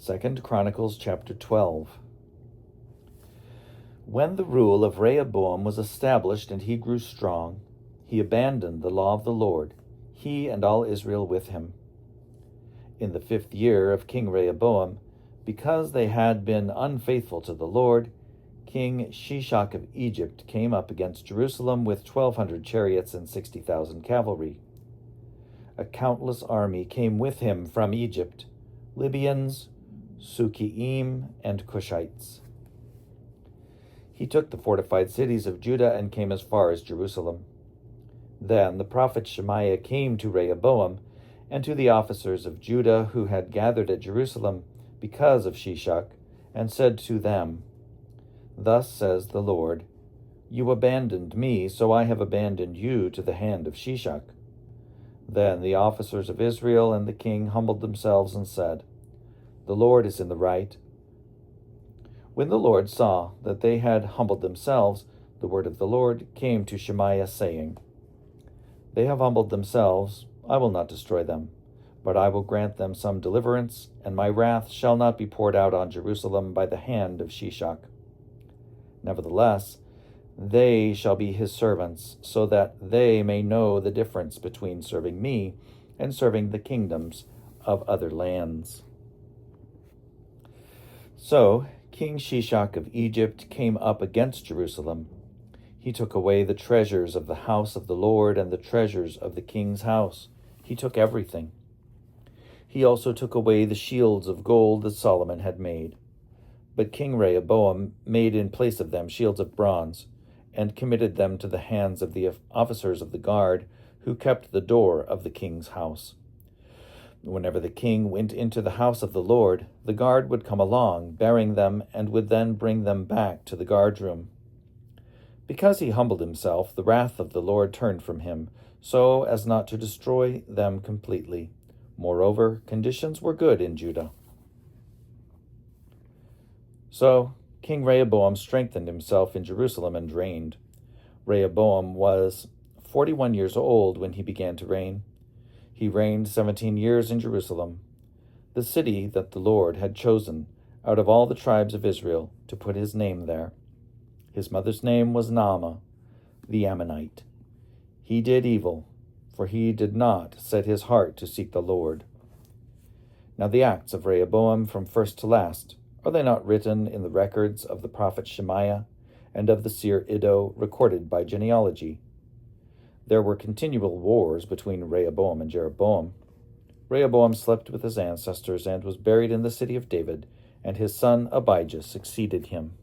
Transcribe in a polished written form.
2 Chronicles chapter 12. When the rule of Rehoboam was established and he grew strong, he abandoned the law of the Lord, he and all Israel with him. In the 5th year of King Rehoboam, because they had been unfaithful to the Lord, King Shishak of Egypt came up against Jerusalem with 1,200 chariots and 60,000 cavalry. A countless army came with him from Egypt, Libyans, Sukkiim, and Cushites. He took the fortified cities of Judah and came as far as Jerusalem. Then the prophet Shemaiah came to Rehoboam and to the officers of Judah who had gathered at Jerusalem because of Shishak, and said to them, "Thus says the Lord, you abandoned me, so I have abandoned you to the hand of Shishak." Then the officers of Israel and the king humbled themselves and said, "The Lord is in the right." When the Lord saw that they had humbled themselves, the word of the Lord came to Shemaiah, saying, "They have humbled themselves, I will not destroy them, but I will grant them some deliverance, and my wrath shall not be poured out on Jerusalem by the hand of Shishak. Nevertheless, they shall be his servants, so that they may know the difference between serving me and serving the kingdoms of other lands." So King Shishak of Egypt came up against Jerusalem. He took away the treasures of the house of the Lord and the treasures of the king's house. He took everything. He also took away the shields of gold that Solomon had made. But King Rehoboam made in place of them shields of bronze, and committed them to the hands of the officers of the guard who kept the door of the king's house. Whenever the king went into the house of the Lord, the guard would come along, bearing them, and would then bring them back to the guard room. Because he humbled himself, the wrath of the Lord turned from him, so as not to destroy them completely. Moreover, conditions were good in Judah. So King Rehoboam strengthened himself in Jerusalem and reigned. Rehoboam was 41 years old when he began to reign. He reigned 17 years in Jerusalem, the city that the Lord had chosen out of all the tribes of Israel to put his name there. His mother's name was Naamah, the Ammonite. He did evil, for he did not set his heart to seek the Lord. Now the acts of Rehoboam from first to last, are they not written in the records of the prophet Shemaiah and of the seer Iddo, recorded by genealogy? There were continual wars between Rehoboam and Jeroboam. Rehoboam slept with his ancestors and was buried in the city of David, and his son Abijah succeeded him.